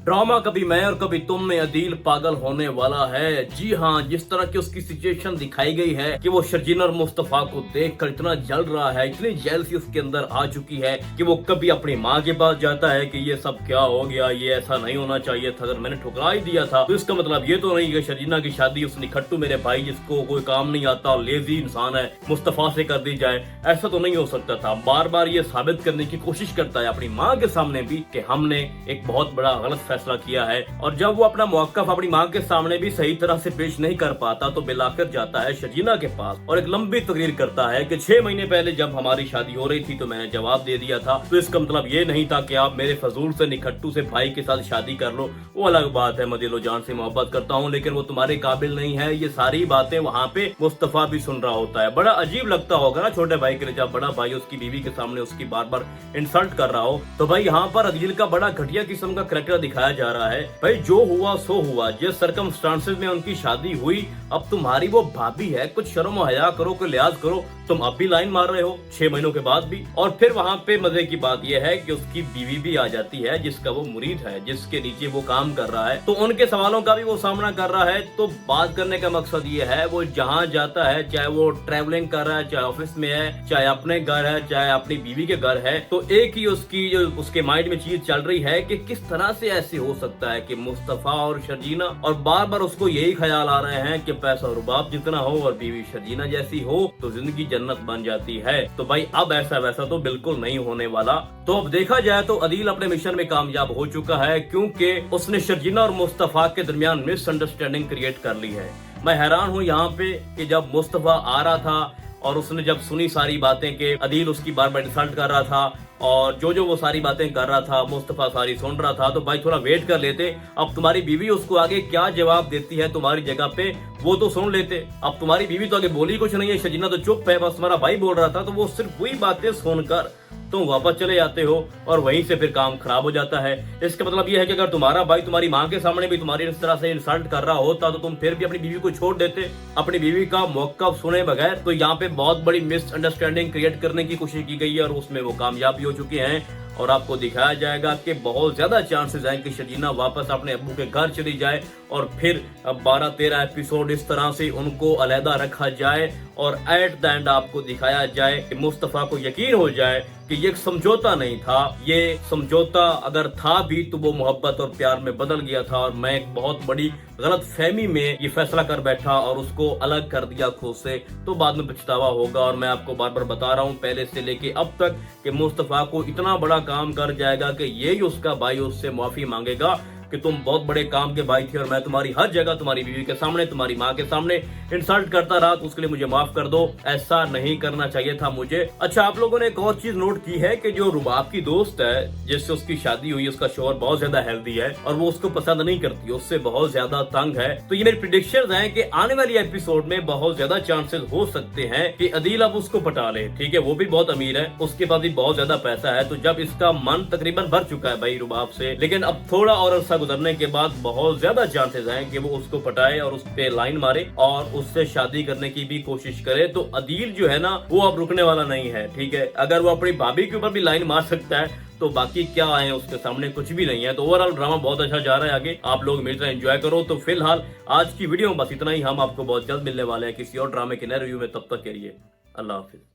Drama कभी मैं और कभी तुम में अदील पागल होने वाला है। जी हाँ, जिस तरह की उसकी सिचुएशन दिखाई गई है कि वो शर्जीना और मुस्तफा को देखकर इतना जल रहा है, इतनी जेलसी उसके अंदर आ चुकी है कि वो कभी अपनी माँ के पास जाता है कि ये सब क्या हो गया, ये ऐसा नहीं होना चाहिए था, अगर मैंने ठुकरा ही दिया था तो इसका मतलब ये तो नहीं कि शर्जीना की शादी उस निखट्टू मेरे भाई जिसको कोई काम नहीं आता और लेजी इंसान है मुस्तफा से कर दी जाए। ऐसा तो नहीं हो सकता था। बार बार ये साबित करने की कोशिश करता है अपनी माँ के सामने भी कि हमने एक बहुत बड़ा गलत फैसला किया है, और जब वो अपना मौक़िफ़ अपनी माँ के सामने भी सही तरह से पेश नहीं कर पाता तो बिलाकर जाता है शर्जीना के पास और एक लंबी तकरीर करता है कि 6 महीने पहले जब हमारी शादी हो रही थी तो मैंने जवाब दे दिया था, तो इसका मतलब ये नहीं था कि आप मेरे फजूल से निखट्टू से भाई के साथ शादी कर लो। वो अलग बात है, मैं दिलो जान से मोहब्बत करता हूँ लेकिन वो तुम्हारे काबिल नहीं है। ये सारी बातें वहाँ पे मुस्तफा भी सुन रहा होता है। बड़ा अजीब लगता होगा ना छोटे भाई के लिए, जब बड़ा भाई उसकी बीवी के सामने उसकी बार बार इंसल्ट कर रहा हो। तो भाई यहाँ पर अदील का बड़ा घटिया किस्म का करैक्टर दिखाया जा रहा है। भाई जो हुआ सो हुआ, जिस सर्कमस्टांसेस में उनकी शादी हुई, अब तुम्हारी वो भाभी है, कुछ शर्म और हया करो, कोई लिहाज करो। तुम अब भी लाइन मार रहे हो 6 महीनों के बाद भी। और फिर वहाँ पे मजे की बात यह है कि उसकी बीवी भी आ जाती है जिसका वो मुरीद है, जिसके नीचे वो काम कर रहा है, तो उनके सवालों का भी वो सामना कर रहा है। तो बात करने का मकसद ये है, वो जहाँ जाता है, चाहे वो ट्रैवलिंग कर रहा है, चाहे ऑफिस में है, चाहे अपने घर है, चाहे अपनी बीवी के घर है, तो एक ही उसकी जो उसके माइंड में चीज चल रही है कि किस तरह से ऐसे हो सकता है कि मुस्तफा और शर्जीना, और बार बार उसको यही ख्याल आ रहे हैं कि पैसा और रुबाब जितना हो और बीवी शर्जीना जैसी हो तो जिंदगी जन्नत बन जाती है। तो भाई अब ऐसा वैसा तो बिल्कुल नहीं होने वाला। तो अब देखा जाए तो अदील अपने मिशन में कामयाब हो चुका है, क्योंकि उसने शर्जीना और मुस्तफा के दरमियान मिसअंडरस्टैंडिंग क्रिएट कर ली है। मैं हैरान हूँ यहाँ पे कि जब मुस्तफा आ रहा था और उसने जब सुनी सारी बातें कि अदील उसकी बार बार इंसल्ट कर रहा था और जो वो सारी बातें कर रहा था मुस्तफा सारी सुन रहा था, तो भाई थोड़ा वेट कर लेते। अब तुम्हारी बीवी उसको आगे क्या जवाब देती है तुम्हारी जगह पे वो तो सुन लेते। अब तुम्हारी बीवी तो आगे बोली कुछ नहीं है, शर्जीना तो चुप है, बस तुम्हारा भाई बोल रहा था, तो वो सिर्फ वही बातें सुनकर तुम वापस चले जाते हो और वहीं से फिर काम खराब हो जाता है। इसका मतलब यह है कि अगर तुम्हारा भाई तुम्हारी माँ के सामने भी तुम्हारी इस तरह से इंसल्ट कर रहा होता तो तुम फिर भी अपनी बीवी को छोड़ देते, अपनी बीवी का मौक़िफ़ सुने बगैर। तो यहाँ पे बहुत बड़ी मिसअंडरस्टैंडिंग क्रिएट करने की कोशिश की गई है और उसमें वो कामयाब भी हो चुके हैं। और आपको दिखाया जाएगा कि बहुत ज्यादा चांसेस हैं कि शर्जीना वापस अपने अब्बू के घर चली जाए और फिर 12-13 एपिसोड इस तरह से उनको अलहदा रखा जाए और एट द एंड आपको दिखाया जाए कि मुस्तफा को यकीन हो जाए कि ये एक समझौता नहीं था, ये समझौता अगर था भी तो वो मोहब्बत और प्यार में बदल गया था और मैं एक बहुत बड़ी गलत फहमी में ये फैसला कर बैठा और उसको अलग कर दिया खुद से, तो बाद में पछतावा होगा। और मैं आपको बार बार बता रहा हूँ पहले से लेके अब तक कि मुस्तफा को इतना बड़ा काम कर जाएगा कि यही उसका भाई उससे माफी मांगेगा कि तुम बहुत बड़े काम के भाई थे और मैं तुम्हारी हर जगह तुम्हारी बीवी के सामने, तुम्हारी माँ के सामने इंसल्ट करता रहा, तो उसके लिए मुझे माफ कर दो, ऐसा नहीं करना चाहिए था मुझे। अच्छा, आप लोगों ने एक और चीज नोट की है कि जो रुबाब की दोस्त है जिससे उसकी शादी हुई, उसका शोहर बहुत ज्यादा हेल्दी है और वो उसको पसंद नहीं करती, उससे बहुत ज्यादा तंग है। तो ये मेरी प्रेडिक्शंस हैं कि आने वाली एपिसोड में बहुत ज्यादा चांसेस हो सकते हैं कि अदील अब उसको पटा ले। ठीक है, वो भी बहुत अमीर है, उसके पास भी बहुत ज्यादा पैसा है, तो जब इसका मन तकरीबन भर चुका है भाई रुबाब से, लेकिन अब थोड़ा और अरसा गुजरने के बाद बहुत ज्यादा चांसेस हैं कि वो उसको पटाए और उस पे लाइन मारे और उससे शादी करने की भी कोशिश करे। तो अदील जो है ना वो अब रुकने वाला नहीं है। ठीक है, अगर वो अपनी भाभी के ऊपर भी लाइन मार सकता है तो बाकी क्या आए उसके सामने कुछ भी नहीं है। तो ओवरऑल ड्रामा बहुत अच्छा जा रहा है आगे, आप लोग मेरी तरह एंजॉय करो। तो फिलहाल आज की वीडियो में बस इतना ही, हम आपको बहुत जल्द मिलने वाले हैं किसी और ड्रामे के नए रिव्यू में। तब तक के लिए अल्लाह हाफिज।